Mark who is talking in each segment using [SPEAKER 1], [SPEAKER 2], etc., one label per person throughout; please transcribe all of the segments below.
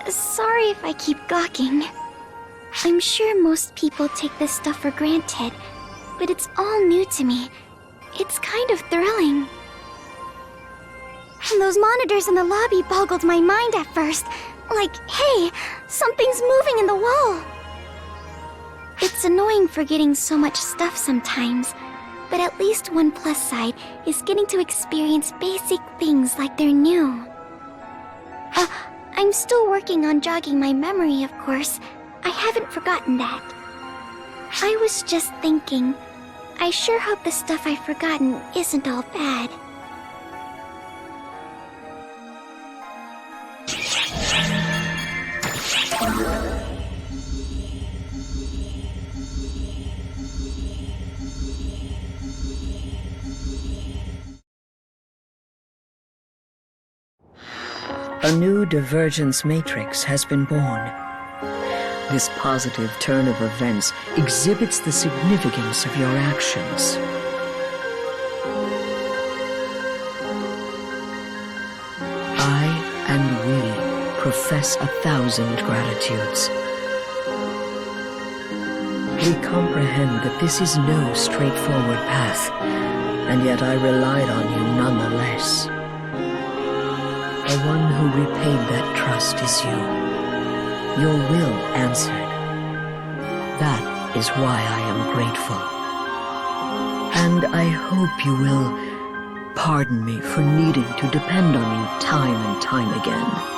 [SPEAKER 1] Sorry if I keep gawking. I'm sure most people take this stuff for granted, but it's all new to me. It's kind of thrilling. Those monitors in the lobby boggled my mind at first. Like, hey, something's moving in the wall. It's annoying forgetting so much stuff sometimes, but at least one plus side is getting to experience basic things like they're new. I'm still working on jogging my memory, of course. I haven't forgotten that. I was just thinking, I sure hope the stuff I've forgotten isn't all bad.
[SPEAKER 2] A new divergence matrix has been born. This positive turn of events exhibits the significance of your actions. I and we profess 1,000 gratitudes. We comprehend that this is no straightforward path, and yet I relied on you nonetheless. The one who repaid that trust is you. Your will answered. That is why I am grateful. And I hope you will pardon me for needing to depend on you time and time again.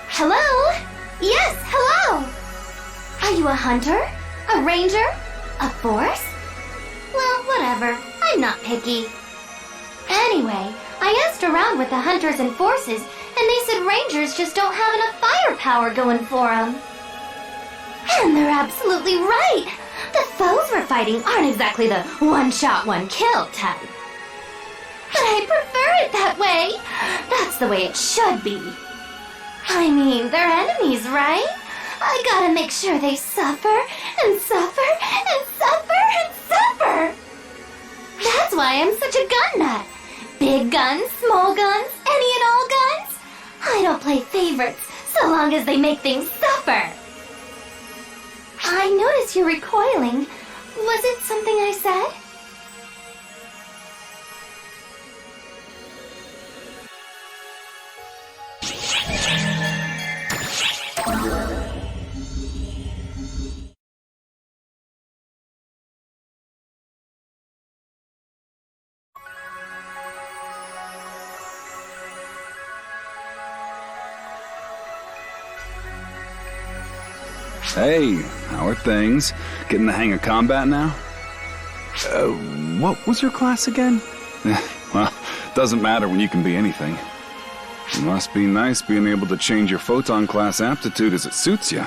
[SPEAKER 3] Hello? Yes, hello! Are you a hunter? A ranger? A force? Well, whatever. I'm not picky. Anyway, I asked around with the hunters and forces, and they said rangers just don't have enough firepower going for them. And they're absolutely right! The foes we're fighting aren't exactly the one-shot, one-kill type. But I prefer it that way! That's the way it should be. I mean, they're enemies, right? I gotta make sure they suffer, and suffer, and suffer, and suffer! That's why I'm such a gun nut. Big guns, small guns, any and all guns. I don't play favorites, so long as they make things suffer. I notice you're recoiling. Was it something I said?
[SPEAKER 4] Hey, how are things? Getting the hang of combat now? What was your class again? Well, doesn't matter when you can be anything. It must be nice being able to change your photon class aptitude as it suits you.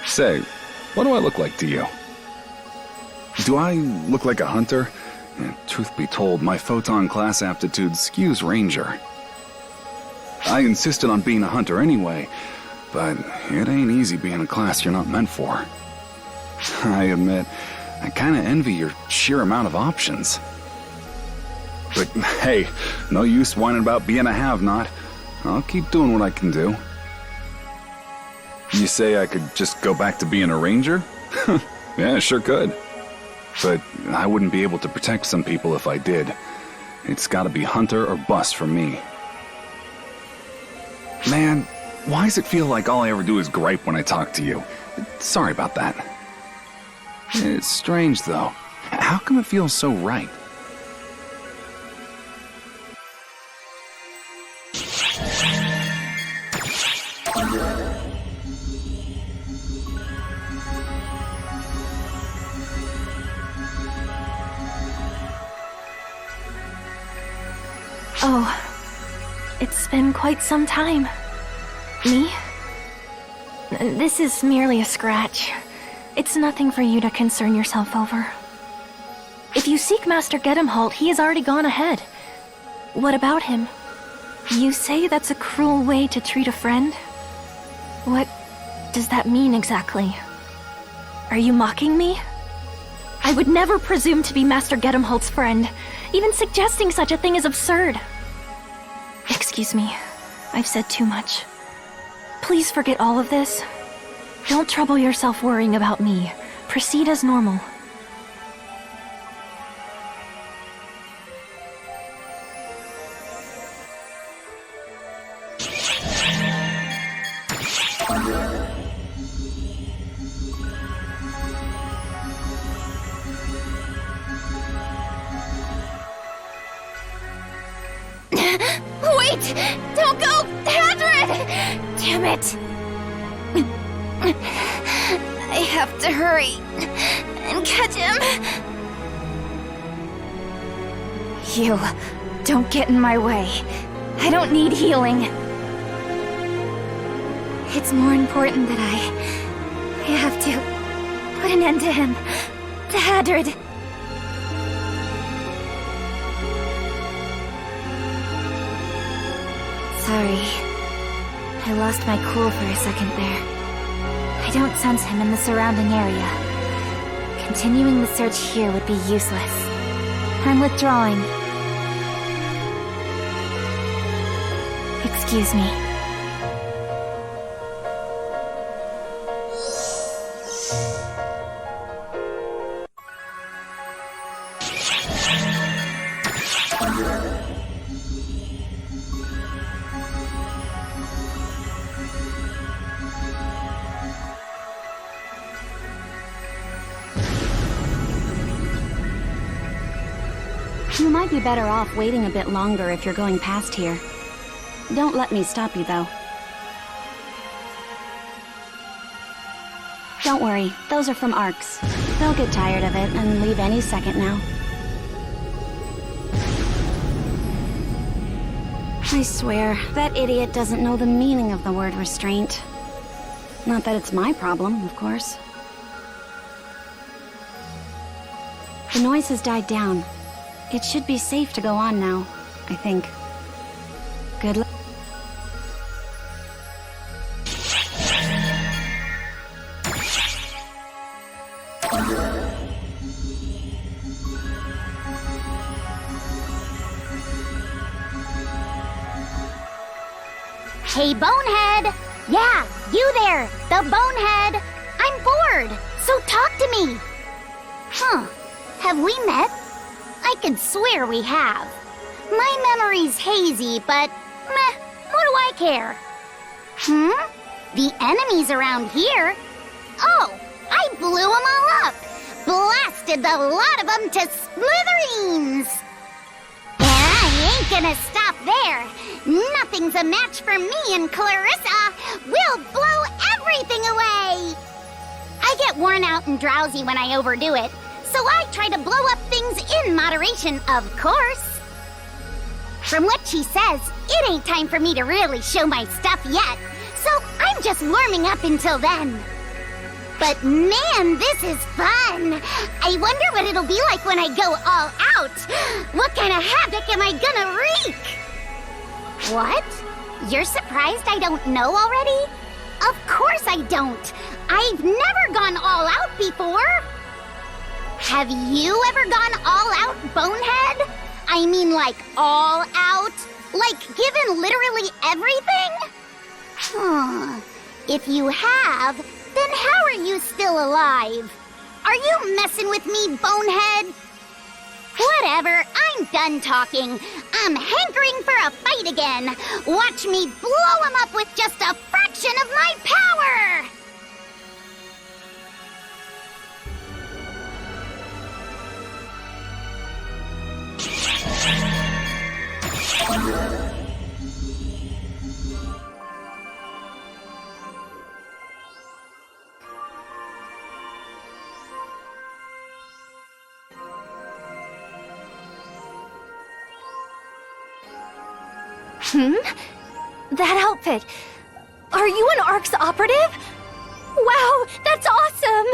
[SPEAKER 4] Say, what do I look like to you? Do I look like a hunter? Truth be told, my photon class aptitude skews ranger. I insisted on being a hunter anyway, but it ain't easy being a class you're not meant for. I admit, I kinda envy your sheer amount of options. But hey, no use whining about being a have-not. I'll keep doing what I can do. You say I could just go back to being a ranger? Yeah, sure could. But I wouldn't be able to protect some people if I did. It's gotta be hunter or bust for me. Man, why does it feel like all I ever do is gripe when I talk to you? Sorry about that. It's strange, though. How come it feels so right?
[SPEAKER 5] Oh, it's been quite some time. Me? This is merely a scratch. It's nothing for you to concern yourself over. If you seek Master Gedemholt, he has already gone ahead. What about him? You say that's a cruel way to treat a friend? What does that mean exactly? Are you mocking me? I would never presume to be Master Gedemholt's friend. Even suggesting such a thing is absurd. Excuse me. I've said too much. Please forget all of this. Don't trouble yourself worrying about me. Proceed as normal.
[SPEAKER 1] Wait! Don't go! Hadrid! Damn it! I have to hurry and catch him. You, don't get in my way. I don't need healing. It's more important that I have to put an end to him. To Hadrid. Sorry. I lost my cool for a second there. I don't sense him in the surrounding area. Continuing the search here would be useless. I'm withdrawing. Excuse me.
[SPEAKER 6] You might be better off waiting a bit longer if you're going past here. Don't let me stop you, though. Don't worry, those are from Arcs. They'll get tired of it and leave any second now. I swear, that idiot doesn't know the meaning of the word restraint. Not that it's my problem, of course. The noise has died down. It should be safe to go on now, I think. Good luck.
[SPEAKER 1] Hey, Bonehead! Yeah, you there, the Bonehead! I'm bored, so talk to me! Huh, have we met? I could swear we have. My memory's hazy, but meh, what do I care? The enemies around here? Oh, I blew them all up! Blasted the lot of them to smithereens! And I ain't gonna stop there. Nothing's a match for me and Clarissa. We'll blow everything away! I get worn out and drowsy when I overdo it, so I try to blow up things in moderation, of course. From what she says, it ain't time for me to really show my stuff yet, so I'm just warming up until then. But man, this is fun! I wonder what it'll be like when I go all out. What kind of havoc am I gonna wreak? What? You're surprised I don't know already? Of course I don't. I've never gone all out before. Have you ever gone all out, Bonehead? I mean, like, all out? Like, given literally everything? If you have, then how are you still alive? Are you messing with me, Bonehead? Whatever, I'm done talking. I'm hankering for a fight again. Watch me blow him up with just a fraction of my power!
[SPEAKER 5] That outfit. Are you an ARC's operative? Wow, that's awesome!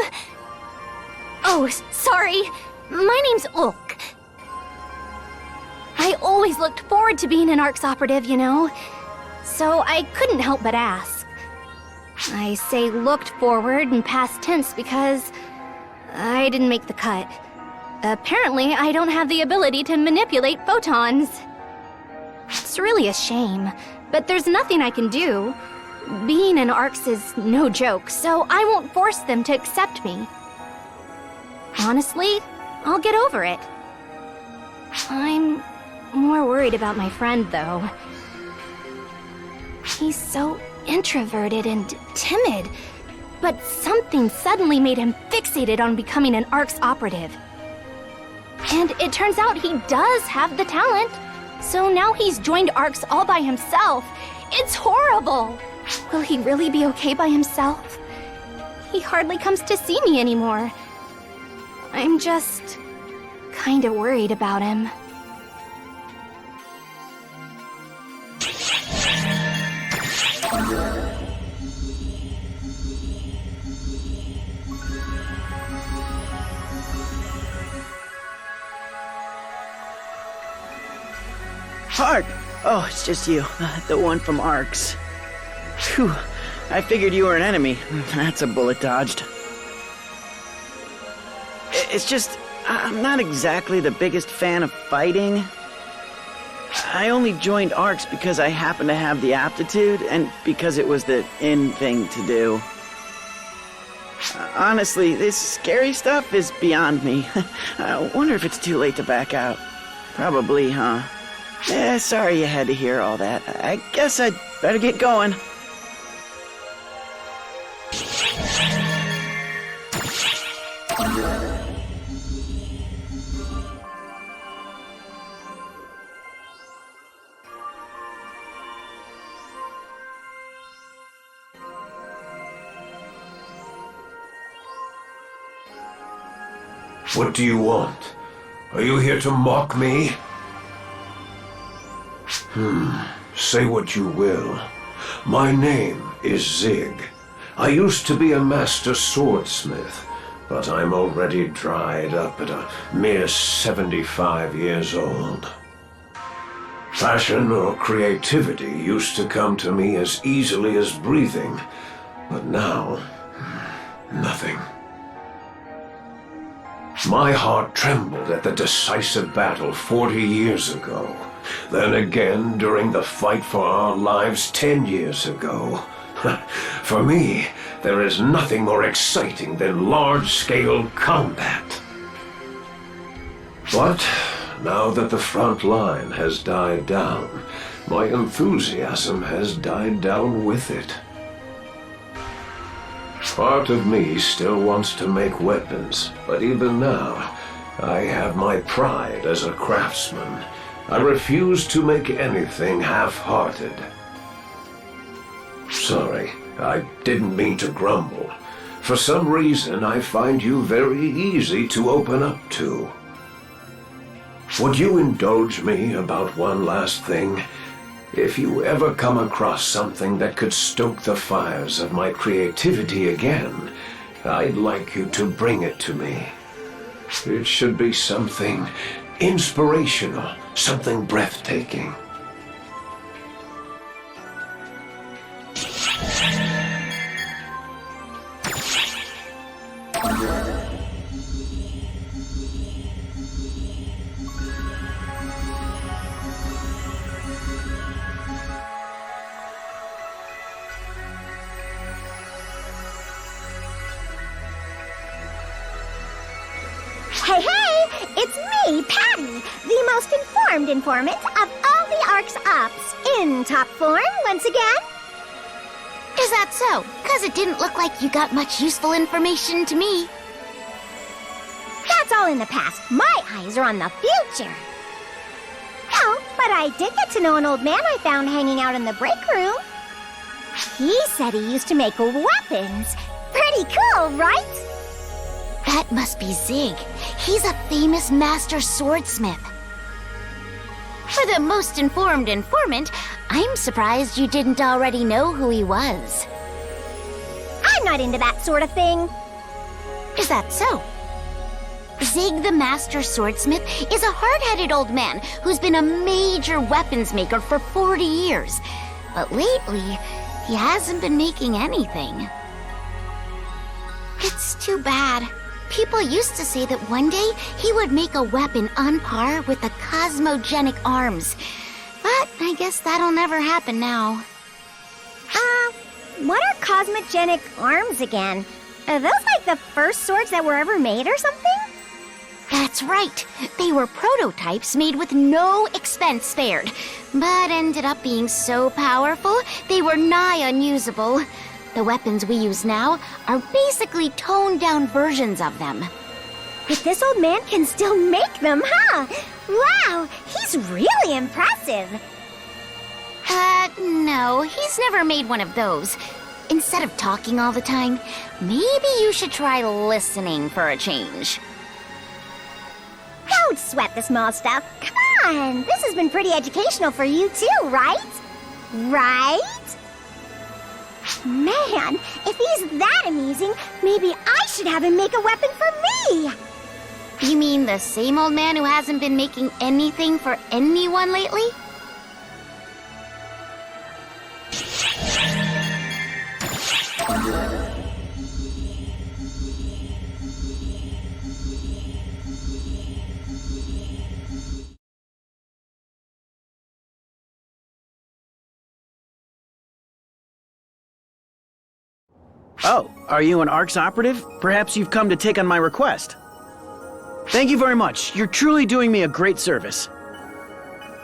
[SPEAKER 5] Oh, sorry. My name's Ulk. I always looked forward to being an ARC's operative, you know. So I couldn't help but ask. I say looked forward in past tense because I didn't make the cut. Apparently, I don't have the ability to manipulate photons. It's really a shame, but there's nothing I can do. Being an ARC's is no joke, so I won't force them to accept me. Honestly, I'll get over it. I'm more worried about my friend, though. He's so introverted and timid, but something suddenly made him fixated on becoming an ARC's operative. And it turns out he does have the talent. So now he's joined ARC's all by himself. It's horrible! Will he really be okay by himself? He hardly comes to see me anymore. I'm just kinda worried about him.
[SPEAKER 7] Hark! Oh, it's just you. The one from ARC's. Phew. I figured you were an enemy. That's a bullet dodged. It's just, I'm not exactly the biggest fan of fighting. I only joined ARC's because I happen to have the aptitude and because it was the in thing to do. Honestly, this scary stuff is beyond me. I wonder if it's too late to back out. Probably, huh? Sorry you had to hear all that. I guess I'd better get going.
[SPEAKER 8] What do you want? Are you here to mock me? Say what you will. My name is Zig. I used to be a master swordsmith, but I'm already dried up at a mere 75 years old. Passion or creativity used to come to me as easily as breathing, but now, nothing. My heart trembled at the decisive battle 40 years ago. Then again during the fight for our lives 10 years ago. For me, there is nothing more exciting than large-scale combat. But now that the front line has died down, my enthusiasm has died down with it. Part of me still wants to make weapons, but even now, I have my pride as a craftsman. I refuse to make anything half-hearted. Sorry, I didn't mean to grumble. For some reason, I find you very easy to open up to. Would you indulge me about one last thing? If you ever come across something that could stoke the fires of my creativity again, I'd like you to bring it to me. It should be something inspirational, something breathtaking.
[SPEAKER 1] Hey, hey! It's me, Patty, the most informed informant of all the ARC's ops. In top form once again.
[SPEAKER 3] Is that so? 'Cause it didn't look like you got much useful information to me.
[SPEAKER 1] That's all in the past. My eyes are on the future. Oh, but I did get to know an old man I found hanging out in the break room. He said he used to make weapons. Pretty cool, right?
[SPEAKER 3] That must be Zig. He's a famous master swordsmith. For the most informed informant, I'm surprised you didn't already know who he was.
[SPEAKER 1] I'm not into that sort of thing.
[SPEAKER 3] Is that so? Zig the Master Swordsmith is a hard-headed old man who's been a major weapons maker for 40 years. But lately, he hasn't been making anything. It's too bad. People used to say that one day he would make a weapon on par with the cosmogenic arms. But I guess that'll never happen now.
[SPEAKER 1] What are cosmogenic arms again? Are those like the first swords that were ever made or something?
[SPEAKER 3] That's right. They were prototypes made with no expense spared, but ended up being so powerful they were nigh unusable. The weapons we use now are basically toned-down versions of them.
[SPEAKER 1] But this old man can still make them, huh? Wow, he's really impressive.
[SPEAKER 3] No, he's never made one of those. Instead of talking all the time, maybe you should try listening for a change.
[SPEAKER 1] Don't sweat the small stuff. Come on, this has been pretty educational for you too, right? Right? Man, if he's that amusing, maybe I should have him make a weapon for me!
[SPEAKER 3] You mean the same old man who hasn't been making anything for anyone lately?
[SPEAKER 7] Oh, are you an ARC's operative? Perhaps you've come to take on my request. Thank you very much. You're truly doing me a great service.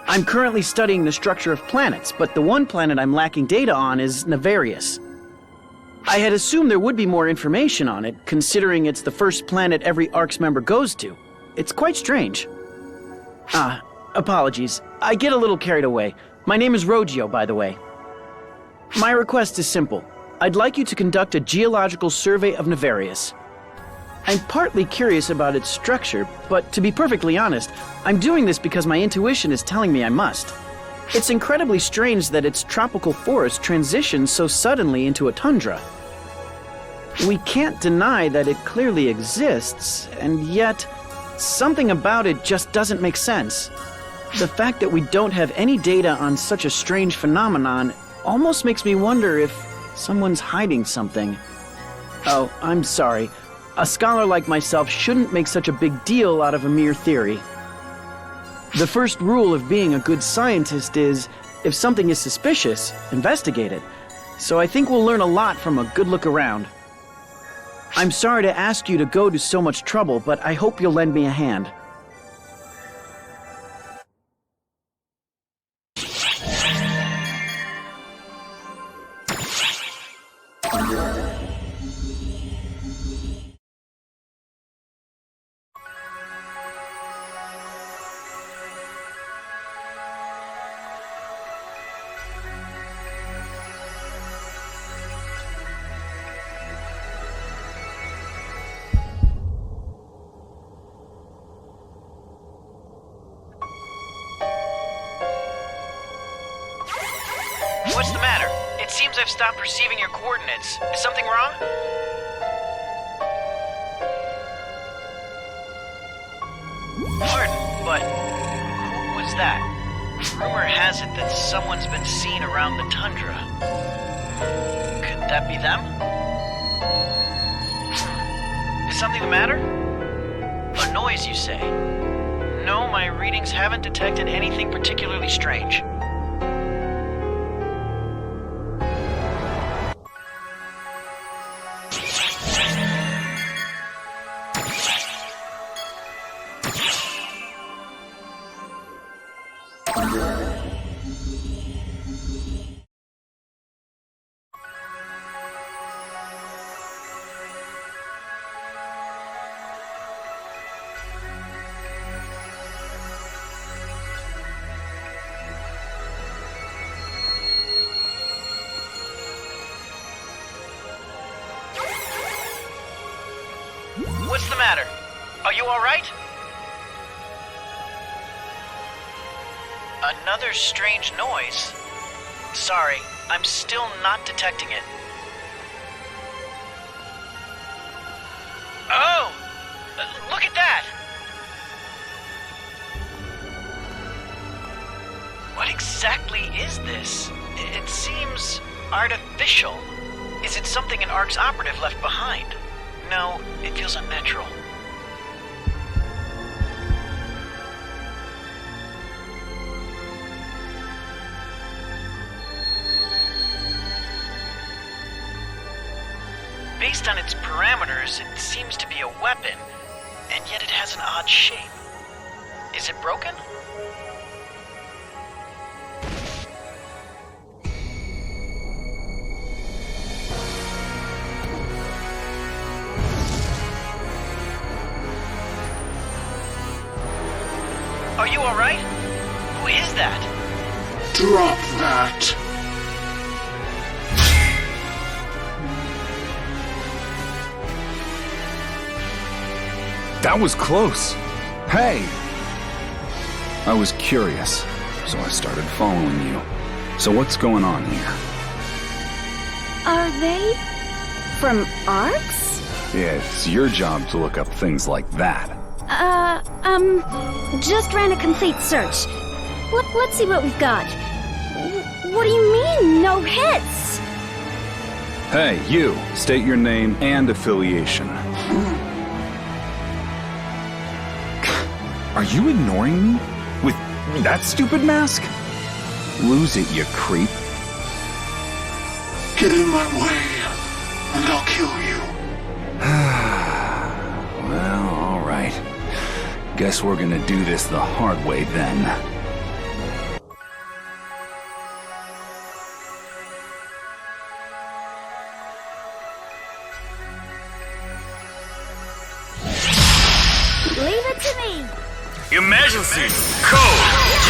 [SPEAKER 7] I'm currently studying the structure of planets, but the one planet I'm lacking data on is Navarius. I had assumed there would be more information on it, considering it's the first planet every ARC's member goes to. It's quite strange. Apologies. I get a little carried away. My name is Rogio, by the way. My request is simple. I'd like you to conduct a geological survey of Navarius. I'm partly curious about its structure, but to be perfectly honest, I'm doing this because my intuition is telling me I must. It's incredibly strange that its tropical forest transitions so suddenly into a tundra. We can't deny that it clearly exists, and yet something about it just doesn't make sense. The fact that we don't have any data on such a strange phenomenon almost makes me wonder if someone's hiding something. Oh, I'm sorry. A scholar like myself shouldn't make such a big deal out of a mere theory. The first rule of being a good scientist is, if something is suspicious, investigate it. So I think we'll learn a lot from a good look around. I'm sorry to ask you to go to so much trouble, but I hope you'll lend me a hand.
[SPEAKER 9] What's the matter? It seems I've stopped receiving your coordinates. Is something wrong? Pardon, but who was that? Rumor has it that someone's been seen around the tundra. Could that be them? Is something the matter? A noise, you say? No, my readings haven't detected anything particularly strange. What's the matter? Are you all right? Another strange noise. Sorry, I'm still not detecting it. Oh! Look at that! What exactly is this? It seems artificial. Is it something an ARC's operative left behind? No, it feels unnatural. Based on its parameters, it seems to be a weapon, and yet it has an odd shape. Is it broken? Are you alright? Who is that?
[SPEAKER 10] Drop that!
[SPEAKER 4] That was close. Hey! I was curious, so I started following you. So what's going on here?
[SPEAKER 6] Are they from ARCs?
[SPEAKER 4] Yeah, it's your job to look up things like that.
[SPEAKER 6] Just ran a complete search. Let's see what we've got. What do you mean, no hits?
[SPEAKER 4] Hey, you! State your name and affiliation. Are you ignoring me? With that stupid mask? Lose it, you creep.
[SPEAKER 10] Get in my way, and I'll kill you.
[SPEAKER 4] Well, alright. Guess we're gonna do this the hard way then.
[SPEAKER 6] Leave it to me.
[SPEAKER 11] Emergency! Code!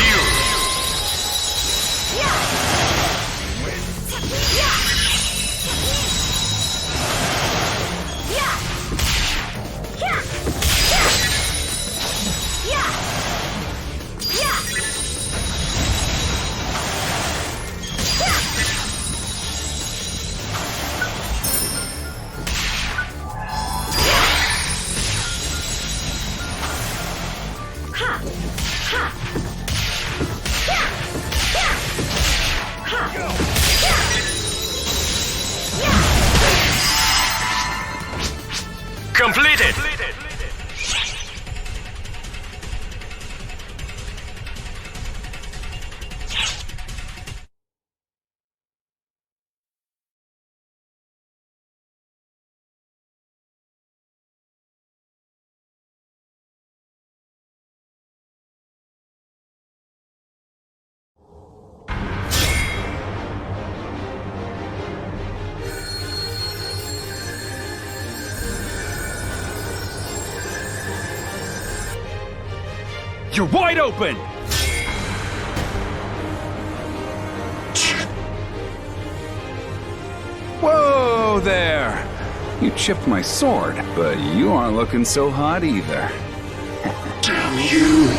[SPEAKER 11] Use! Completed!
[SPEAKER 4] You're wide open! Whoa there! You chipped my sword, but you aren't looking so hot either.
[SPEAKER 10] Damn you!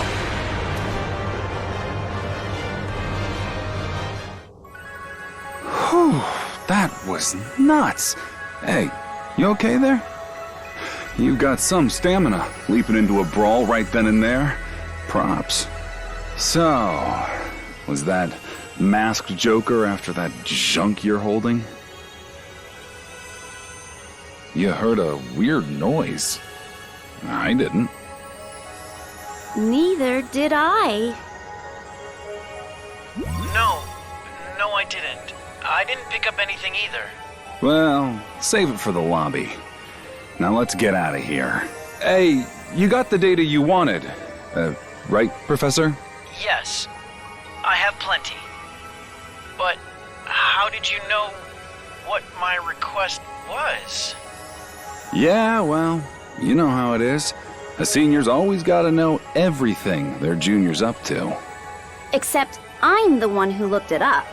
[SPEAKER 4] Whew, that was nuts. Hey, you okay there? You got some stamina, leaping into a brawl right then and there. Props. So, was that masked Joker after that junk you're holding? You heard a weird noise. I didn't.
[SPEAKER 6] Neither did I.
[SPEAKER 9] No, I didn't. I didn't pick up anything either.
[SPEAKER 4] Well, save it for the lobby. Now let's get out of here. Hey, you got the data you wanted. Right, Professor?
[SPEAKER 9] Yes, I have plenty. But how did you know what my request was?
[SPEAKER 4] Yeah, well, you know how it is. A senior's always gotta know everything their junior's up to.
[SPEAKER 6] Except I'm the one who looked it up.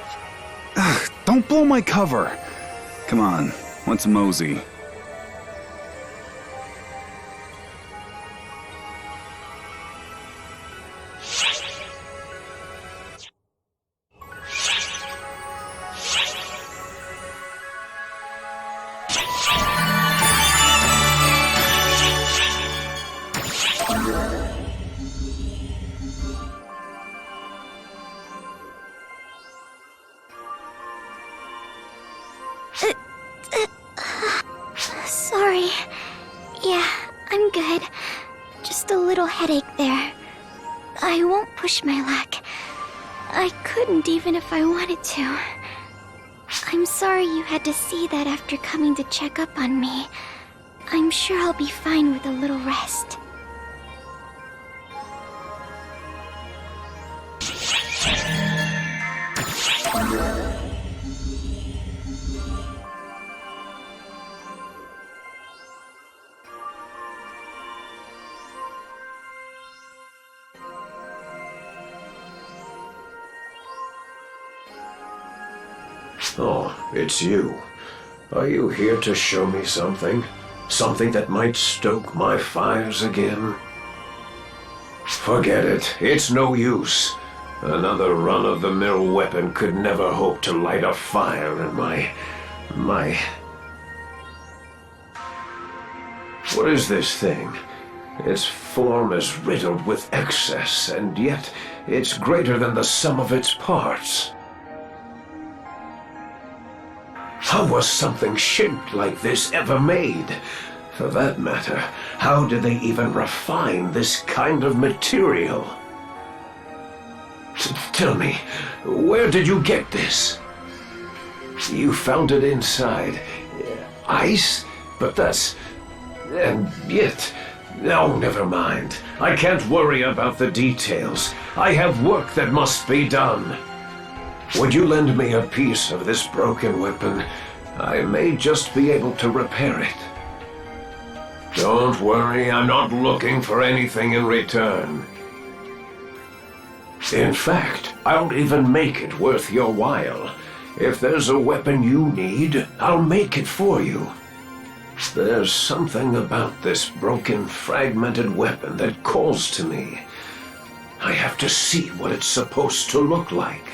[SPEAKER 4] Ugh, don't blow my cover. Come on, let's mosey.
[SPEAKER 1] Sorry. Yeah, I'm good. Just a little headache there. I won't push my luck. I couldn't even if I wanted to. I'm sorry you had to see that after coming to check up on me. I'm sure I'll be fine with a little rest.
[SPEAKER 8] Oh, it's you. Are you here to show me something? Something that might stoke my fires again? Forget it. It's no use. Another run-of-the-mill weapon could never hope to light a fire in my... What is this thing? Its form is riddled with excess, and yet it's greater than the sum of its parts. How was something shaped like this ever made? For that matter, how did they even refine this kind of material? Tell me, where did you get this? You found it inside ice? But that's... and yet... No, never mind. I can't worry about the details. I have work that must be done. Would you lend me a piece of this broken weapon? I may just be able to repair it. Don't worry, I'm not looking for anything in return. In fact, I'll even make it worth your while. If there's a weapon you need, I'll make it for you. There's something about this broken, fragmented weapon that calls to me. I have to see what it's supposed to look like.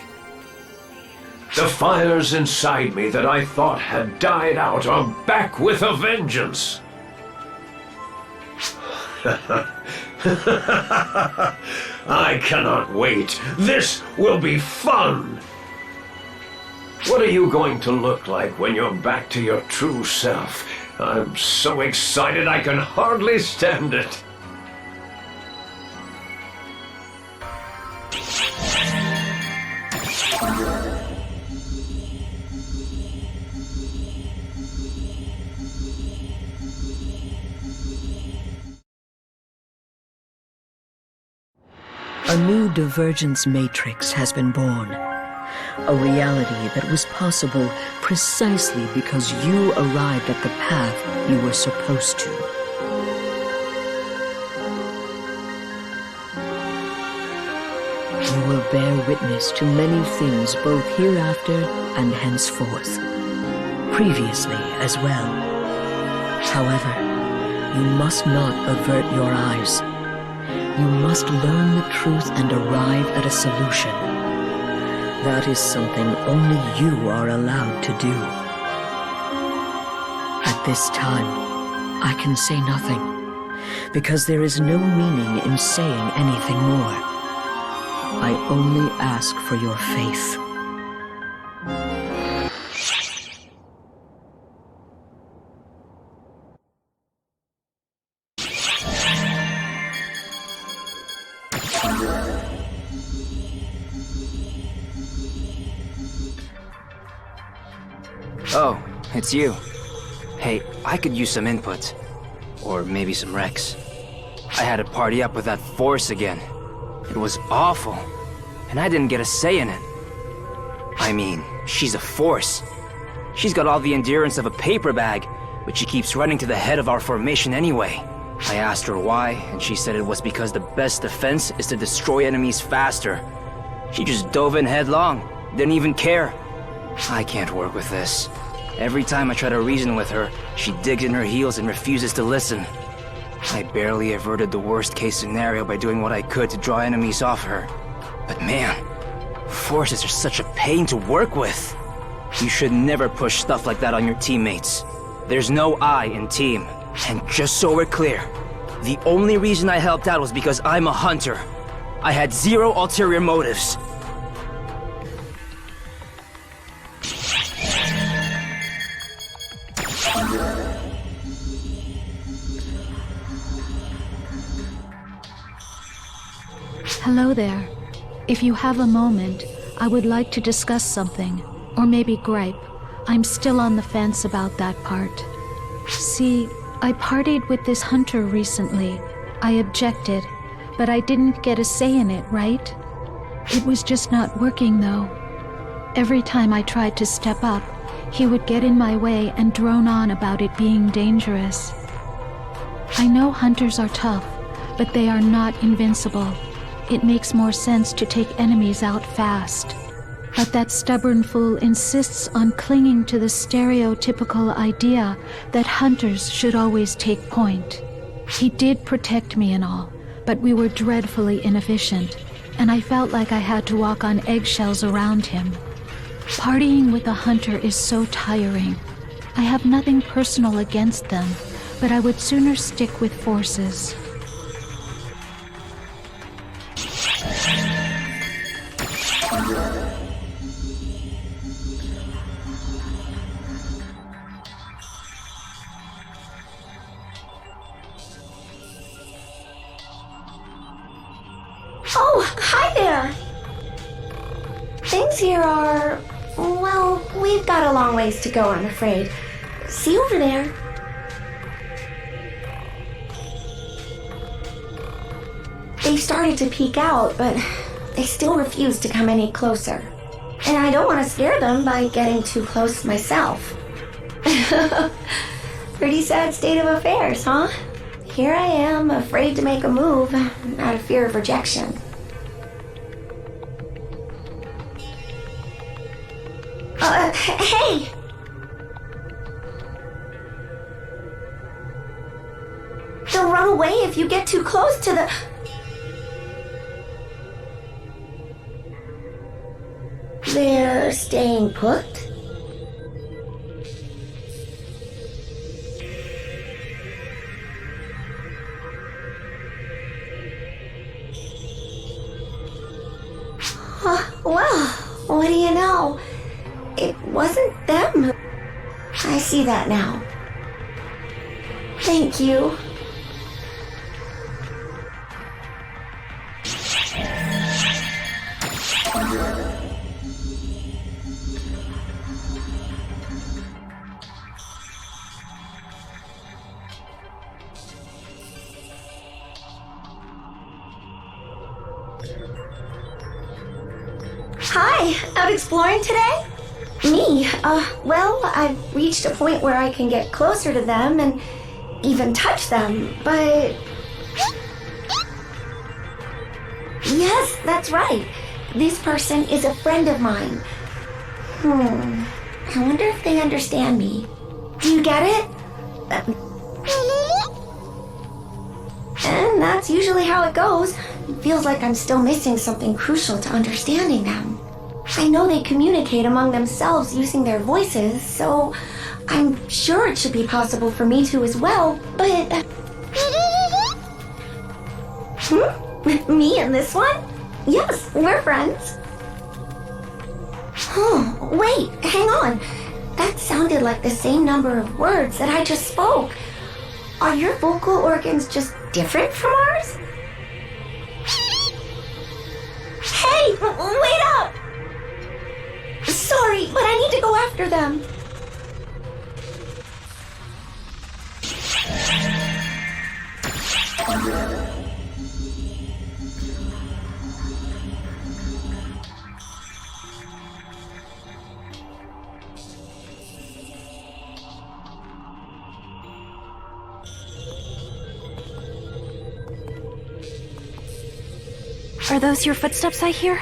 [SPEAKER 8] The fires inside me that I thought had died out are back with a vengeance. I cannot wait. This will be fun. What are you going to look like when you're back to your true self? I'm so excited I can hardly stand it.
[SPEAKER 2] A new divergence matrix has been born. A reality that was possible precisely because you arrived at the path you were supposed to. You will bear witness to many things both hereafter and henceforth. Previously as well. However, you must not avert your eyes. You must learn the truth and arrive at a solution. That is something only you are allowed to do. At this time, I can say nothing, because there is no meaning in saying anything more. I only ask for your faith.
[SPEAKER 12] Oh, it's you. Hey, I could use some input. Or maybe some Rex. I had to party up with that force again. It was awful. And I didn't get a say in it. I mean, she's a force. She's got all the endurance of a paper bag, but she keeps running to the head of our formation anyway. I asked her why, and she said it was because the best defense is to destroy enemies faster. She just dove in headlong, didn't even care. I can't work with this. Every time I try to reason with her, she digs in her heels and refuses to listen. I barely averted the worst case scenario by doing what I could to draw enemies off her. But man, forces are such a pain to work with. You should never push stuff like that on your teammates. There's no I in team. And just so we're clear, the only reason I helped out was because I'm a hunter. I had zero ulterior motives.
[SPEAKER 13] Hello there. If you have a moment, I would like to discuss something, or maybe gripe. I'm still on the fence about that part. See, I partied with this hunter recently. I objected, but I didn't get a say in it, right? It was just not working, though. Every time I tried to step up, he would get in my way and drone on about it being dangerous. I know hunters are tough, but they are not invincible. It makes more sense to take enemies out fast. But that stubborn fool insists on clinging to the stereotypical idea that hunters should always take point. He did protect me and all, but we were dreadfully inefficient, and I felt like I had to walk on eggshells around him. Partying with a hunter is so tiring. I have nothing personal against them, but I would sooner stick with forces.
[SPEAKER 3] Oh, hi there! Things here are... well, we've got a long ways to go, I'm afraid. See you over there. They started to peek out, but they still refuse to come any closer. And I don't want to scare them by getting too close myself. Pretty sad state of affairs, huh? Here I am, afraid to make a move, out of fear of rejection. Hey! They'll run away if you get too close to the... They're staying put? Well, what do you know? It wasn't them. I see that now. Thank you. Hi, out exploring today? Me? Well, I've reached a point where I can get closer to them and even touch them, but... Yes, that's right. This person is a friend of mine. I wonder if they understand me. Do you get it? And that's usually how it goes. It feels like I'm still missing something crucial to understanding them. I know they communicate among themselves using their voices, so I'm sure it should be possible for me to as well, but... Me and this one? Yes, we're friends. Oh, wait, hang on. That sounded like the same number of words that I just spoke. Are your vocal organs just different from ours? Hey, wait up! Sorry, but I need to go after them.
[SPEAKER 5] Are those your footsteps I hear?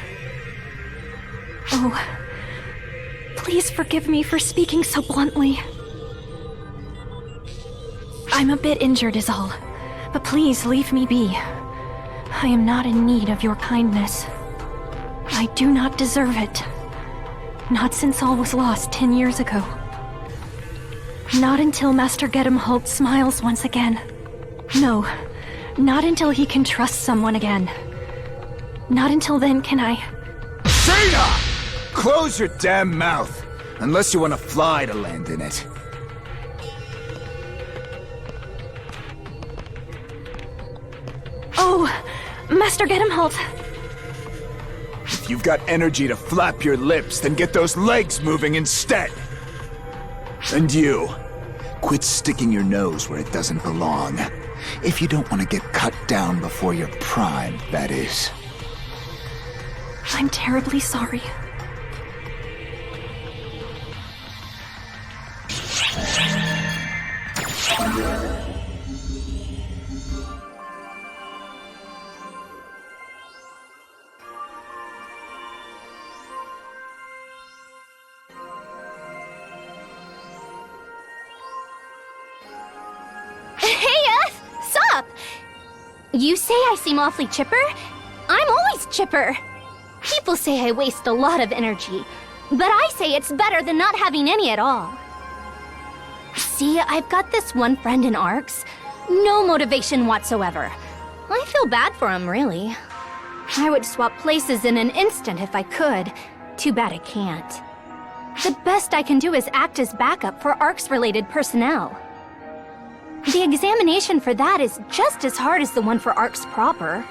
[SPEAKER 5] Oh, please forgive me for speaking so bluntly. I'm a bit injured is all, but please leave me be. I am not in need of your kindness. I do not deserve it. Not since all was lost 10 years ago. Not until Master Gedemholt smiles once again. No, not until he can trust someone again. Not until then can I...
[SPEAKER 14] Shayna! Close your damn mouth! Unless you want to fly to land in it.
[SPEAKER 5] Oh, Master Gedemholt.
[SPEAKER 14] If you've got energy to flap your lips, then get those legs moving instead. And you, quit sticking your nose where it doesn't belong. If you don't want to get cut down before your prime, that is.
[SPEAKER 5] I'm terribly sorry.
[SPEAKER 3] You say I seem awfully chipper? I'm always chipper. People say I waste a lot of energy, but I say it's better than not having any at all. See, I've got this one friend in ARCS. No motivation whatsoever. I feel bad for him, really. I would swap places in an instant if I could. Too bad I can't. The best I can do is act as backup for ARCS-related personnel. The examination for that is just as hard as the one for ARCS proper.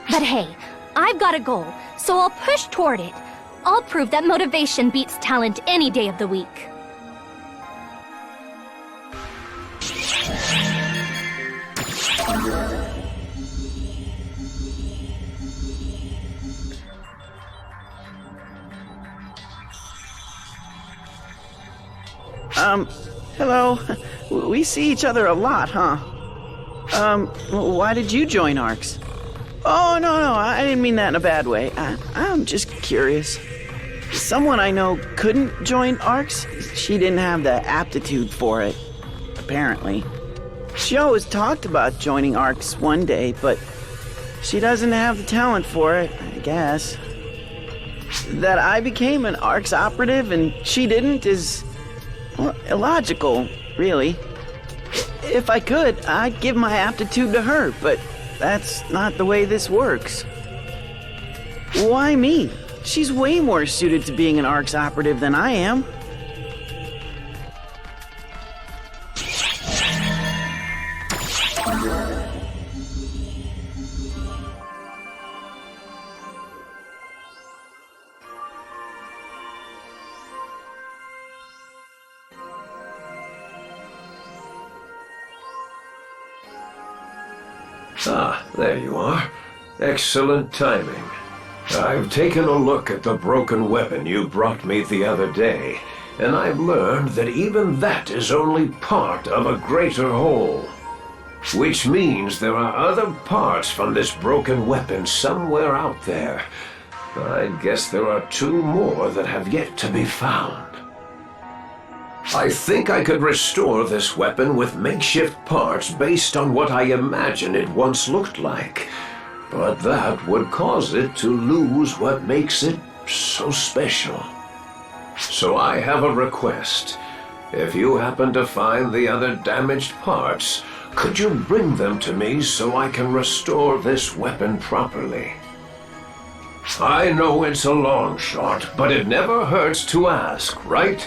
[SPEAKER 3] But hey, I've got a goal, so I'll push toward it. I'll prove that motivation beats talent any day of the week.
[SPEAKER 7] Hello. We see each other a lot, huh? Why did you join ARCS? Oh, no, I didn't mean that in a bad way. I'm just curious. Someone I know couldn't join ARCS. She didn't have the aptitude for it, apparently. She always talked about joining ARCS one day, but she doesn't have the talent for it, I guess. That I became an ARCS operative and she didn't is... well, illogical, really. If I could, I'd give my aptitude to her, but that's not the way this works. Why me? She's way more suited to being an ARCS operative than I am.
[SPEAKER 8] Ah, there you are. Excellent timing. I've taken a look at the broken weapon you brought me the other day, and I've learned that even that is only part of a greater whole. Which means there are other parts from this broken weapon somewhere out there. I guess there are 2 more that have yet to be found. I think I could restore this weapon with makeshift parts based on what I imagine it once looked like. But that would cause it to lose what makes it so special. So I have a request. If you happen to find the other damaged parts, could you bring them to me so I can restore this weapon properly? I know it's a long shot, but it never hurts to ask, right?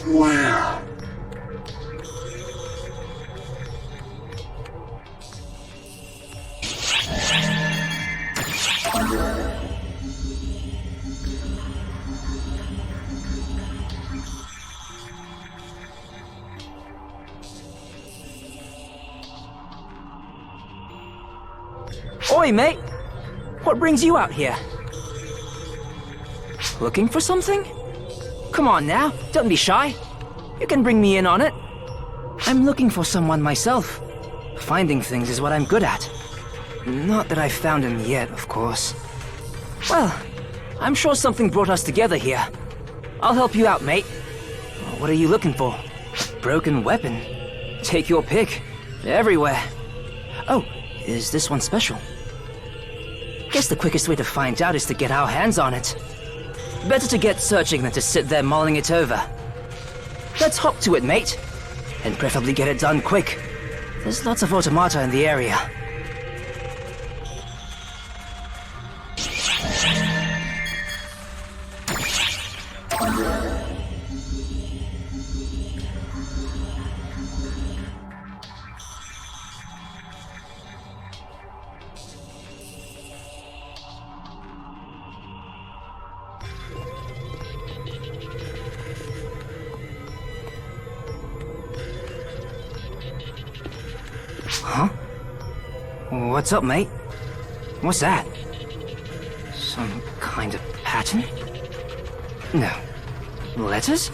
[SPEAKER 10] Where?
[SPEAKER 12] Oi, mate! What brings you out here? Looking for something? Come on now, don't be shy. You can bring me in on it. I'm looking for someone myself. Finding things is what I'm good at. Not that I found him yet, of course. Well, I'm sure something brought us together here. I'll help you out, mate. What are you looking for? A broken weapon? Take your pick. They're everywhere. Oh, is this one special? Guess the quickest way to find out is to get our hands on it. Better to get searching than to sit there mulling it over. Let's hop to it, mate. And preferably get it done quick. There's lots of automata in the area. Huh? What's up, mate? What's that? Some kind of pattern? No. Letters?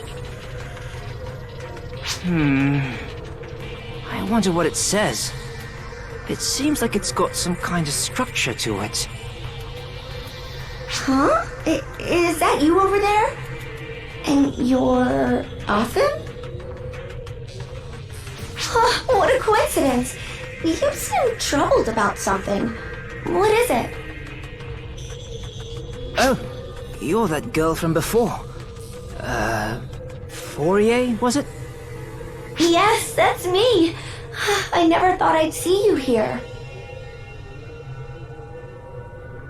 [SPEAKER 12] I wonder what it says. It seems like it's got some kind of structure to it.
[SPEAKER 3] Huh? Is that you over there? And you're Othin? Huh, what a coincidence. You seem troubled about something. What is it?
[SPEAKER 12] Oh, you're that girl from before. Fourier, was it?
[SPEAKER 3] Yes, that's me. I never thought I'd see you here.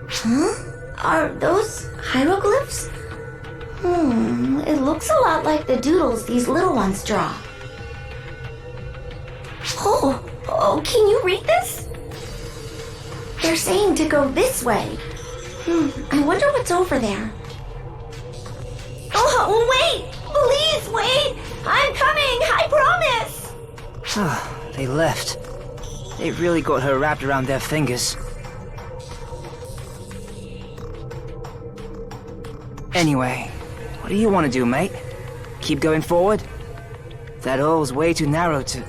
[SPEAKER 3] Huh? Are those hieroglyphs? It looks a lot like the doodles these little ones draw. Oh, can you read this? They're saying to go this way. I wonder what's over there. Oh, wait! Please, wait! I'm coming, I promise!
[SPEAKER 12] They left. They really got her wrapped around their fingers. Anyway, what do you want to do, mate? Keep going forward? That hall's way too narrow to...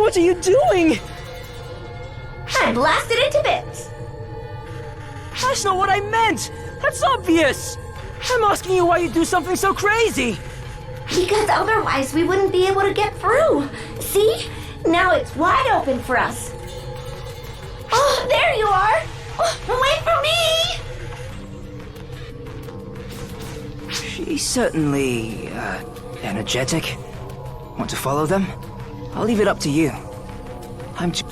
[SPEAKER 12] What are you doing?
[SPEAKER 3] I blasted it to bits.
[SPEAKER 12] That's not what I meant! That's obvious! I'm asking you why you do something so crazy!
[SPEAKER 3] Because otherwise we wouldn't be able to get through. See? Now it's wide open for us. Oh, there you are! Oh, wait for me!
[SPEAKER 12] She's certainly, energetic. Want to follow them? I'll leave it up to you. I'm too...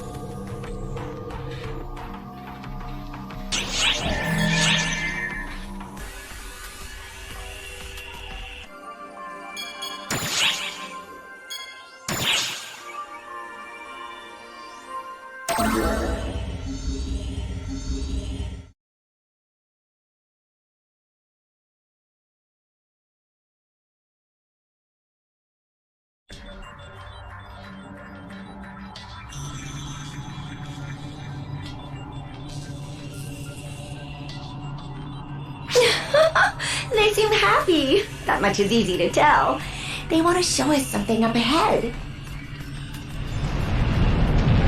[SPEAKER 3] They seem happy. That much is easy to tell. They want to show us something up ahead.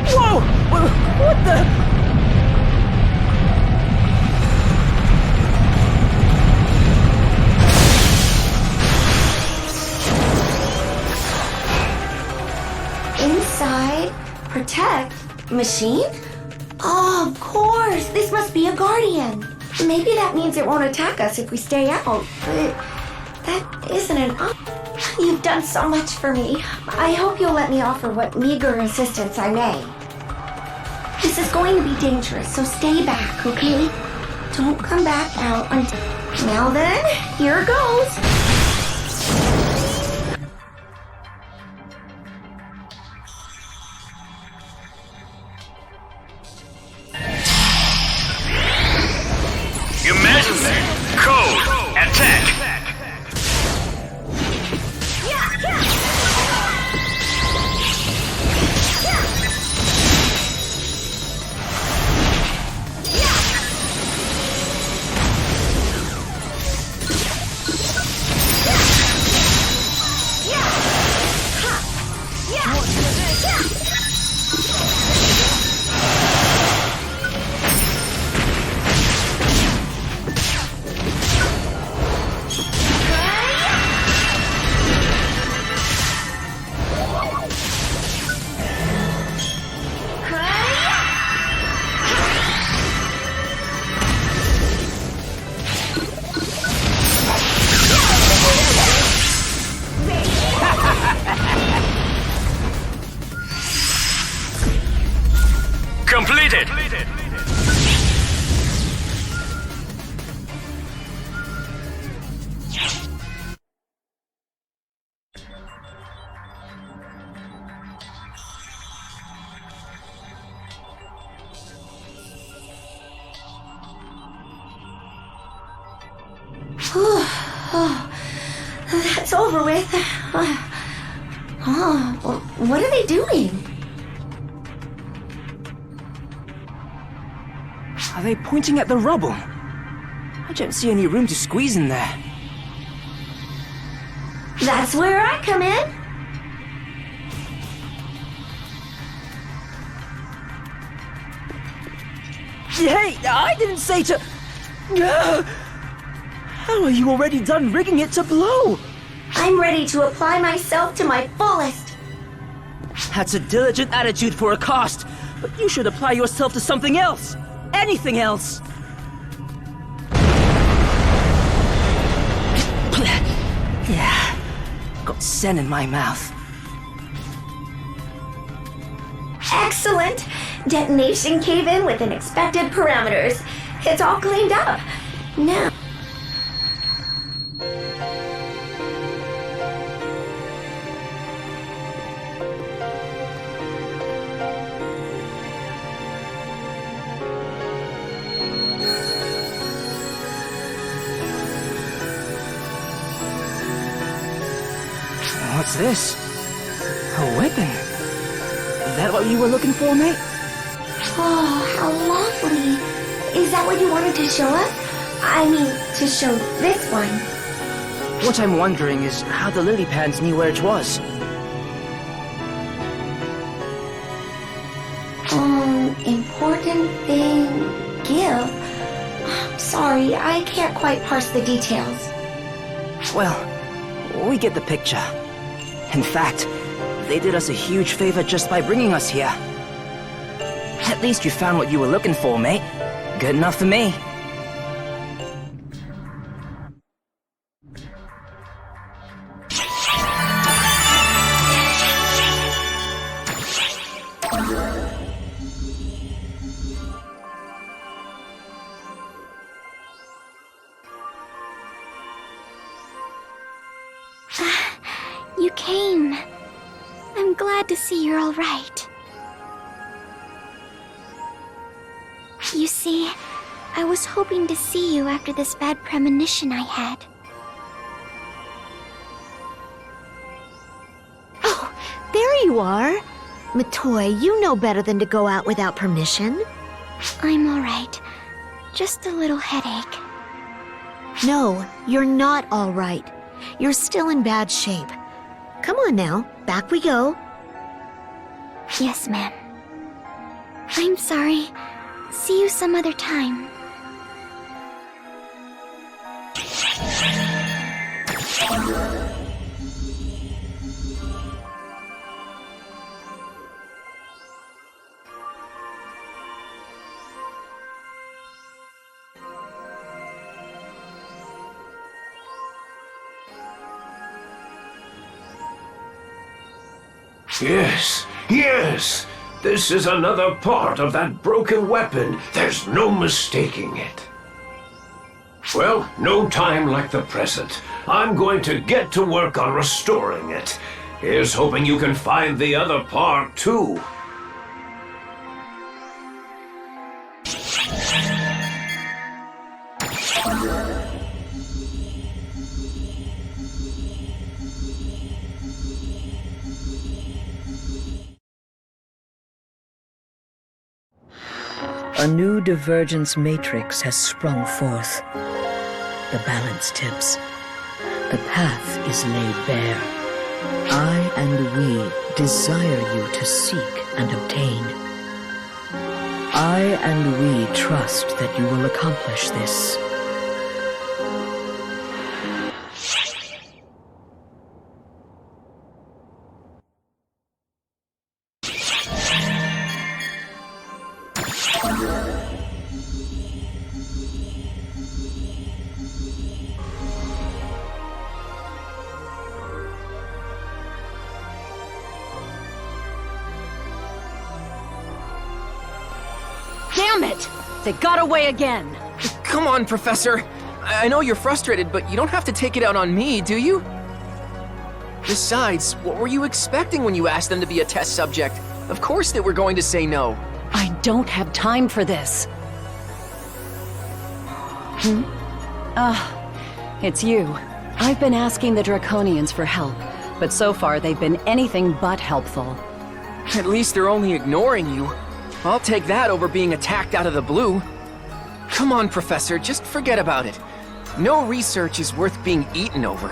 [SPEAKER 12] Whoa! What the...
[SPEAKER 3] Inside, protect, machine? Oh, of course, this must be a guardian. Maybe that means it won't attack us if we stay out, but that isn't an option. You've done so much for me. I hope you'll let me offer what meager assistance I may. This is going to be dangerous, so stay back, okay? Don't come back out until... Now then, here goes.
[SPEAKER 11] Emergency! Code! Attack!
[SPEAKER 3] over with. What are they doing?
[SPEAKER 12] Are they pointing at the rubble? I don't see any room to squeeze in there.
[SPEAKER 3] That's where I come in.
[SPEAKER 12] Hey, I didn't say to... How are you already done rigging it to blow?
[SPEAKER 3] I'm ready to apply myself to my fullest.
[SPEAKER 12] That's a diligent attitude for a cost, but you should apply yourself to something else. Anything else. Yeah, got sen in my mouth.
[SPEAKER 3] Excellent! Detonation cave-in within expected parameters. It's all cleaned up. Now...
[SPEAKER 12] What's this? A weapon? Is that what you were looking for, mate?
[SPEAKER 3] Oh, how lovely. Is that what you wanted to show us? I mean, to show this one.
[SPEAKER 12] What I'm wondering is how the lily pads knew where it was.
[SPEAKER 3] Important thing... give? Sorry, I can't quite parse the details.
[SPEAKER 12] Well, we get the picture. In fact, they did us a huge favor just by bringing us here. At least you found what you were looking for, mate. Good enough for me.
[SPEAKER 1] You came. I'm glad to see you're all right. You see, I was hoping to see you after this bad premonition I had.
[SPEAKER 15] Oh, there you are. Matoy, you know better than to go out without permission.
[SPEAKER 1] I'm all right. Just a little headache.
[SPEAKER 15] No, you're not all right. You're still in bad shape. Come on now, back we go.
[SPEAKER 1] Yes, ma'am. I'm sorry. See you some other time.
[SPEAKER 8] Yes, yes! This is another part of that broken weapon. There's no mistaking it. Well, no time like the present. I'm going to get to work on restoring it. Here's hoping you can find the other part, too.
[SPEAKER 2] A new divergence matrix has sprung forth. The balance tips. The path is laid bare. I and we desire you to seek and obtain. I and we trust that you will accomplish this.
[SPEAKER 6] Damn it! They got away again!
[SPEAKER 16] Come on, Professor. I know you're frustrated, but you don't have to take it out on me, do you? Besides, what were you expecting when you asked them to be a test subject? Of course they were going to say no.
[SPEAKER 6] I don't have time for this. It's you.
[SPEAKER 17] I've been asking the Draconians for help, but so far they've been anything but helpful.
[SPEAKER 16] At least they're only ignoring you. I'll take that over being attacked out of the blue. Come on, Professor, just forget about it. No research is worth being eaten over.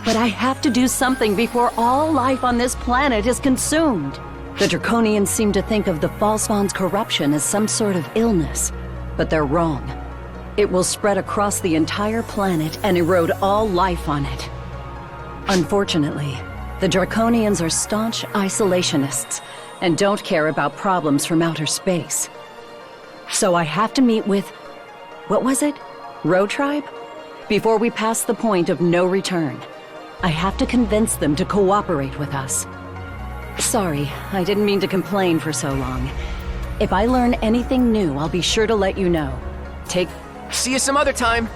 [SPEAKER 17] But I have to do something before all life on this planet is consumed. The Draconians seem to think of the Falspawn's corruption as some sort of illness, but they're wrong. It will spread across the entire planet and erode all life on it. Unfortunately, the Draconians are staunch isolationists and don't care about problems from outer space. So I have to meet with... what was it? Row Tribe? Before we pass the point of no return. I have to convince them to cooperate with us. Sorry, I didn't mean to complain for so long. If I learn anything new, I'll be sure to let you know.
[SPEAKER 16] See you some other time.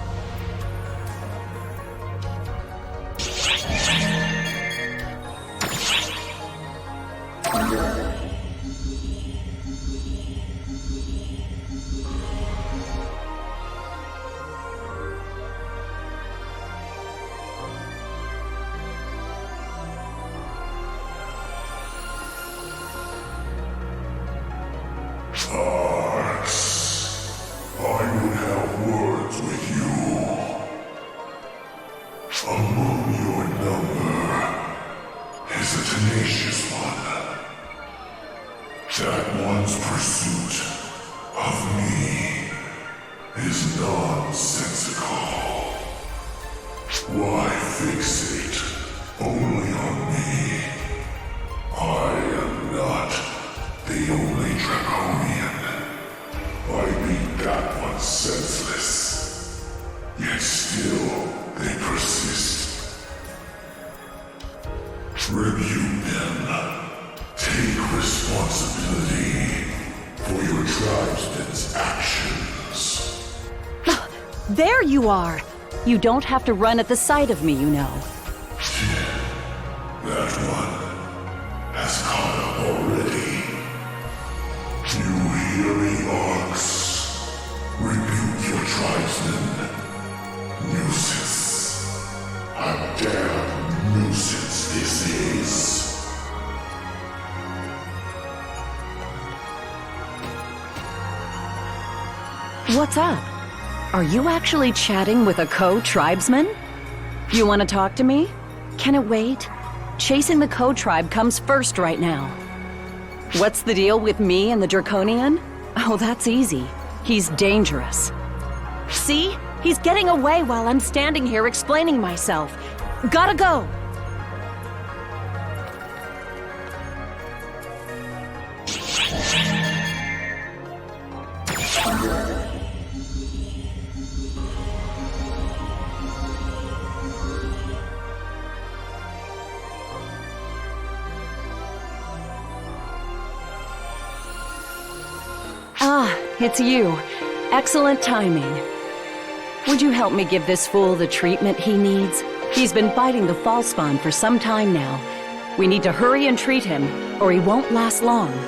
[SPEAKER 17] There you are! You don't have to run at the sight of me, you know.
[SPEAKER 10] That one has caught up already. You hear me, Orcs? Rebuke your tribesmen. Nuisance. A damn nuisance this is.
[SPEAKER 17] What's up? Are you actually chatting with a co-tribesman? You want to talk to me? Can it wait? Chasing the co-tribe comes first right now. What's the deal with me and the Draconian? Oh, that's easy. He's dangerous. See? He's getting away while I'm standing here explaining myself. Gotta go! Ah, it's you. Excellent timing. Would you help me give this fool the treatment he needs? He's been fighting the Falspawn for some time now. We need to hurry and treat him, or he won't last long.
[SPEAKER 10] Don't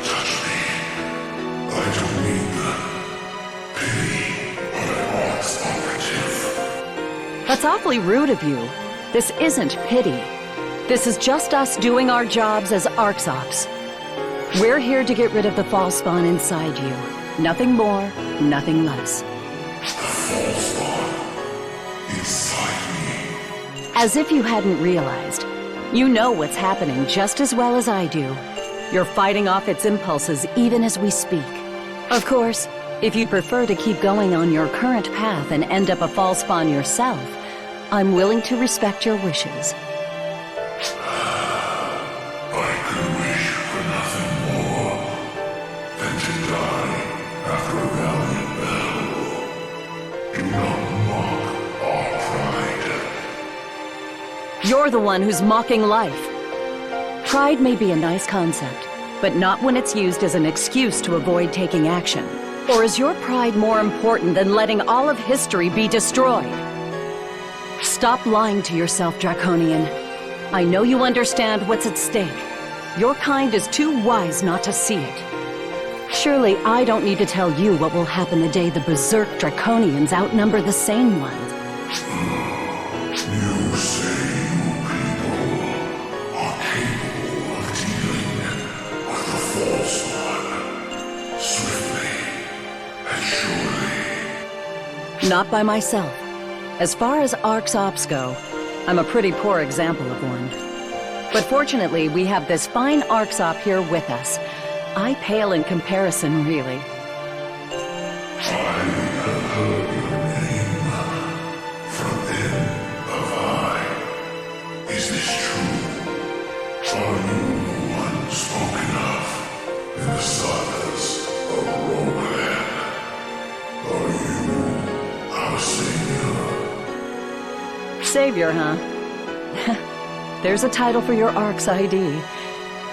[SPEAKER 10] touch me. I don't need the pity of an Orcs operative.
[SPEAKER 17] That's awfully rude of you. This isn't pity. This is just us doing our jobs as Arxops. We're here to get rid of the Falspawn inside you. Nothing more, nothing less.
[SPEAKER 10] The Falspawn inside me.
[SPEAKER 17] As if you hadn't realized. You know what's happening just as well as I do. You're fighting off its impulses even as we speak. Of course, if you prefer to keep going on your current path and end up a Falspawn yourself, I'm willing to respect your wishes. You're the one who's mocking life. Pride may be a nice concept, but not when it's used as an excuse to avoid taking action. Or is your pride more important than letting all of history be destroyed? Stop lying to yourself, Draconian. I know you understand what's at stake. Your kind is too wise not to see it. Surely I don't need to tell you what will happen the day the Berserk Draconians outnumber the sane ones.
[SPEAKER 10] You say you people are capable of dealing with the false one swiftly and surely.
[SPEAKER 17] Not by myself. As far as Ark's ops go, I'm a pretty poor example of one. But fortunately, we have this fine Ark's op here with us. I pale in comparison, really.
[SPEAKER 10] Is this true? Are you the one spoken of in the sagas of Roland? Are you our savior?
[SPEAKER 17] Savior, huh? There's a title for your Ark's ID.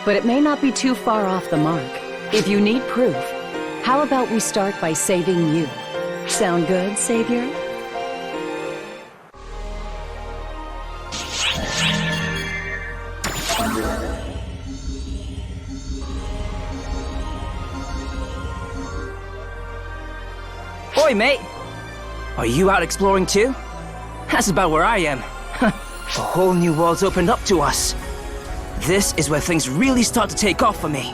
[SPEAKER 17] But it may not be too far off the mark. If you need proof, how about we start by saving you? Sound good, Savior?
[SPEAKER 12] Oi, mate! Are you out exploring too? That's about where I am. A whole new world's opened up to us. This is where things really start to take off for me.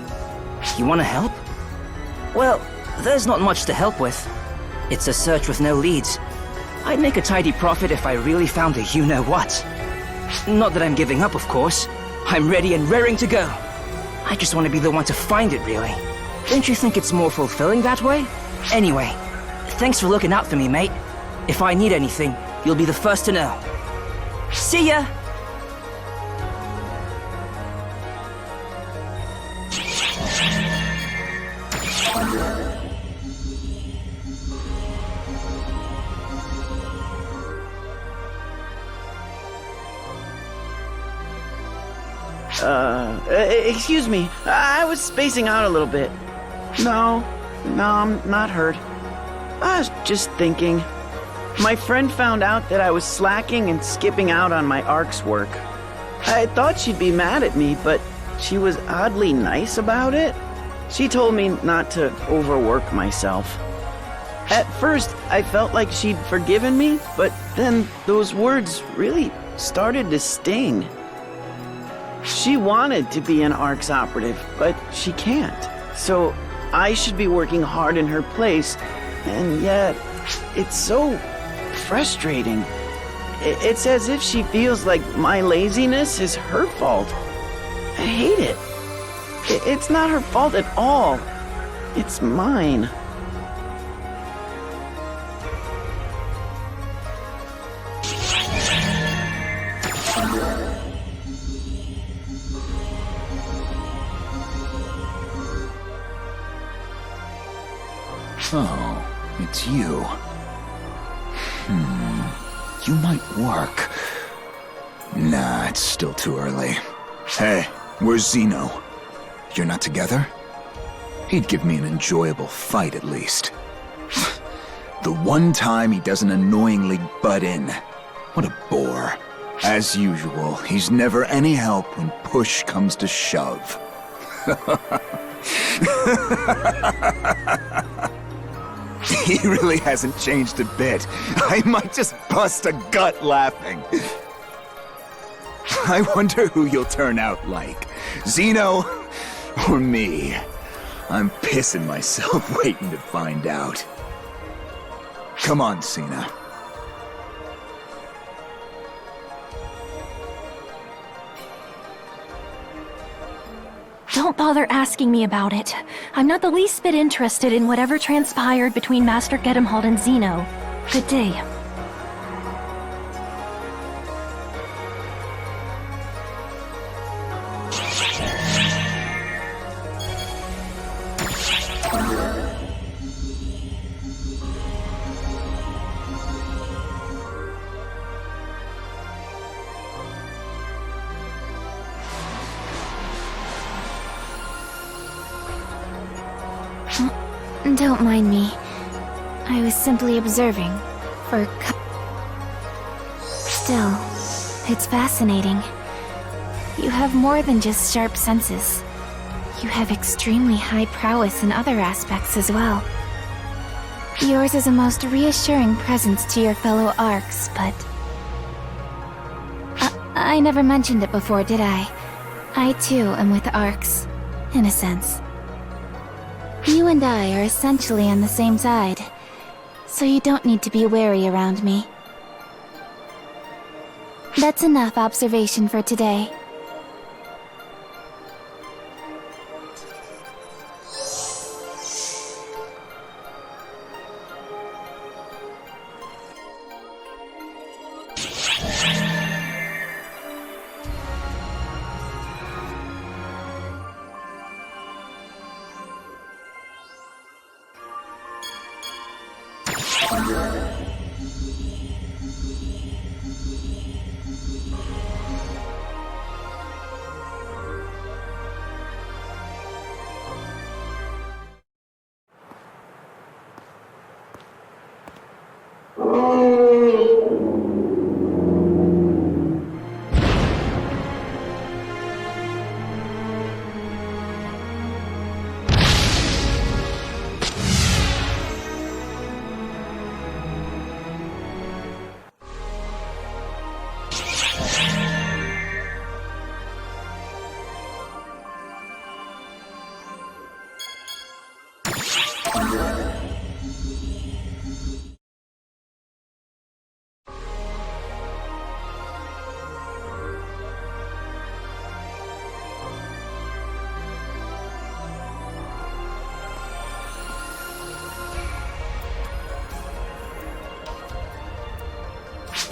[SPEAKER 12] You wanna help? Well, there's not much to help with. It's a search with no leads. I'd make a tidy profit if I really found a you-know-what. Not that I'm giving up, of course. I'm ready and raring to go. I just want to be the one to find it, really. Don't you think it's more fulfilling that way? Anyway, thanks for looking out for me, mate. If I need anything, you'll be the first to know. See ya!
[SPEAKER 7] Excuse me. I was spacing out a little bit. No, I'm not hurt. I was just thinking. My friend found out that I was slacking and skipping out on my Ark's work. I thought she'd be mad at me, but she was oddly nice about it. She told me not to overwork myself. At first, I felt like she'd forgiven me, but then those words really started to sting. She wanted to be an Ark's operative, but she can't. So I should be working hard in her place, and yet it's so frustrating. It's as if she feels like my laziness is her fault. I hate it. It's not her fault at all. It's mine.
[SPEAKER 14] Oh, it's you. You might work. Nah, it's still too early. Hey, where's Zeno? You're not together? He'd give me an enjoyable fight at least. The one time he doesn't annoyingly butt in. What a bore. As usual, he's never any help when push comes to shove. He really hasn't changed a bit. I might just bust a gut laughing. I wonder who you'll turn out like. Zeno or me? I'm pissing myself waiting to find out. Come on, Cena.
[SPEAKER 5] Don't bother asking me about it. I'm not the least bit interested in whatever transpired between Master Gedemhold and Zeno. Good day.
[SPEAKER 1] Don't mind me. I was simply observing. Still, it's fascinating. You have more than just sharp senses. You have extremely high prowess in other aspects as well. Yours is a most reassuring presence to your fellow Arcs, but... I never mentioned it before, did I? I too am with Arcs, in a sense. You and I are essentially on the same side, so you don't need to be wary around me. That's enough observation for today.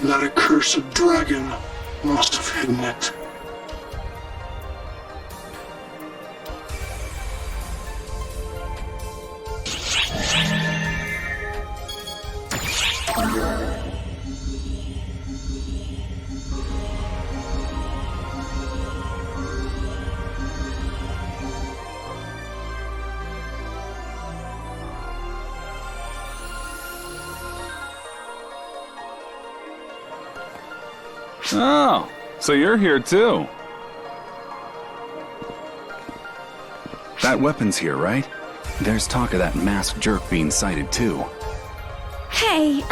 [SPEAKER 10] That accursed dragon must have hidden it.
[SPEAKER 4] Oh, so you're here too. That weapon's here, right? There's talk of that masked jerk being sighted too.
[SPEAKER 6] Hey,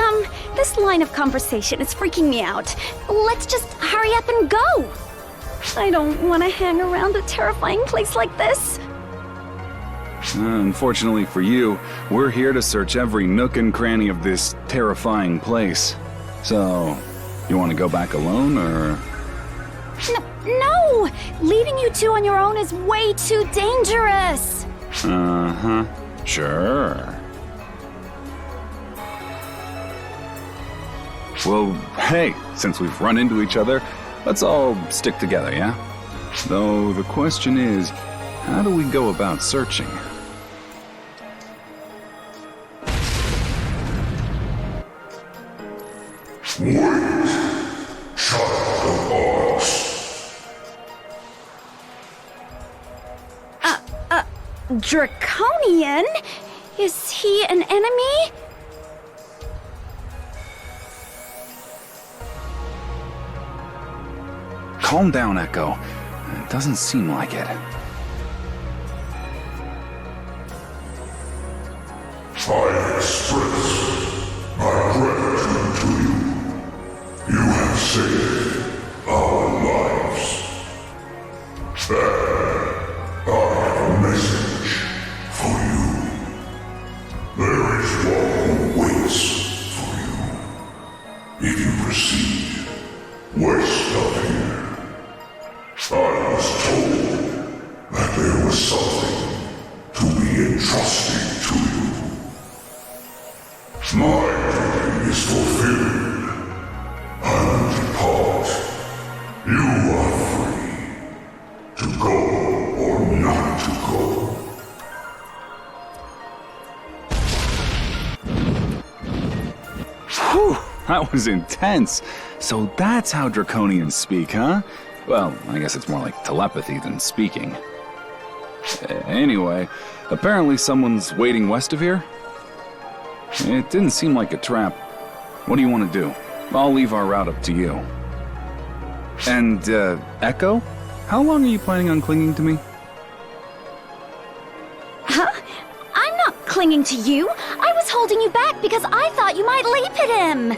[SPEAKER 6] this line of conversation is freaking me out. Let's just hurry up and go. I don't want to hang around a terrifying place like this.
[SPEAKER 4] Unfortunately for you, we're here to search every nook and cranny of this terrifying place. So, you want to go back alone, or...?
[SPEAKER 6] No! Leaving you two on your own is way too dangerous!
[SPEAKER 4] Uh-huh. Sure. Well, hey, since we've run into each other, let's all stick together, yeah? Though the question is, how do we go about searching?
[SPEAKER 6] Draconian? Is he an enemy?
[SPEAKER 4] Calm down, Echo. It doesn't seem like it.
[SPEAKER 10] I express my gratitude to you. You have saved our lives. I have a message for you. There is one who waits for you. If you proceed west of here, I was told that there was something to be entrusted to you. My duty is fulfilled. I will depart. You are free to go or not to go.
[SPEAKER 4] Whew, that was intense. So that's how Draconians speak, huh? Well, I guess it's more like telepathy than speaking. Anyway, apparently someone's waiting west of here? It didn't seem like a trap. What do you want to do? I'll leave our route up to you. And, Echo? How long are you planning on clinging to me?
[SPEAKER 6] Huh? I'm not clinging to you. I was holding you back because I thought you might leap at him.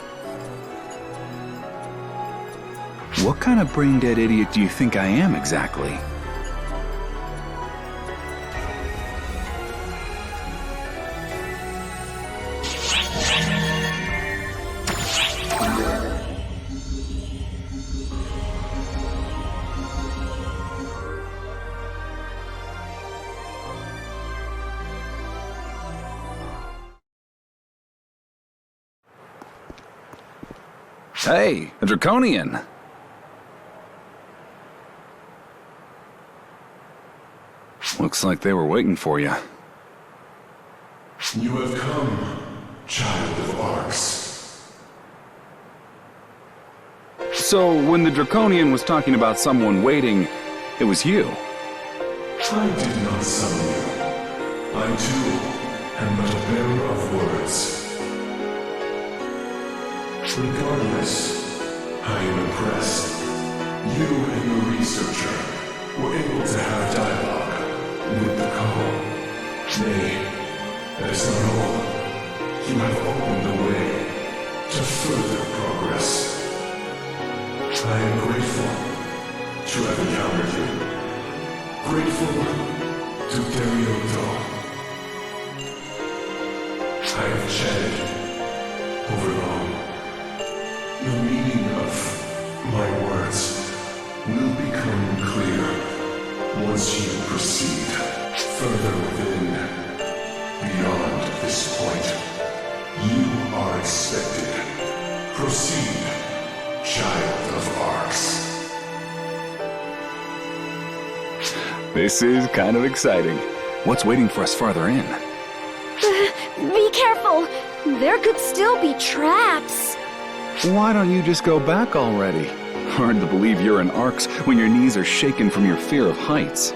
[SPEAKER 4] What kind of brain-dead idiot do you think I am exactly? Hey, a Draconian! Looks like they were waiting for you.
[SPEAKER 10] You have come, child of Arcs.
[SPEAKER 4] So, when the Draconian was talking about someone waiting, it was you?
[SPEAKER 10] I did not summon you. I too am but a bearer of words. Regardless, I am impressed. You and your researcher were able to have dialogue with the call. Nay, that is not all. You have opened the way to further progress. I am grateful to have encountered you. Grateful to Derrioto. I have chatted over long. The meaning of my words will become clear once you proceed further within, beyond this point. You are expected. Proceed, child of Arcs.
[SPEAKER 4] This is kind of exciting. What's waiting for us farther in?
[SPEAKER 6] Be careful. There could still be traps.
[SPEAKER 4] Why don't you just go back already? Hard to believe you're in Arcs when your knees are shaken from your fear of heights.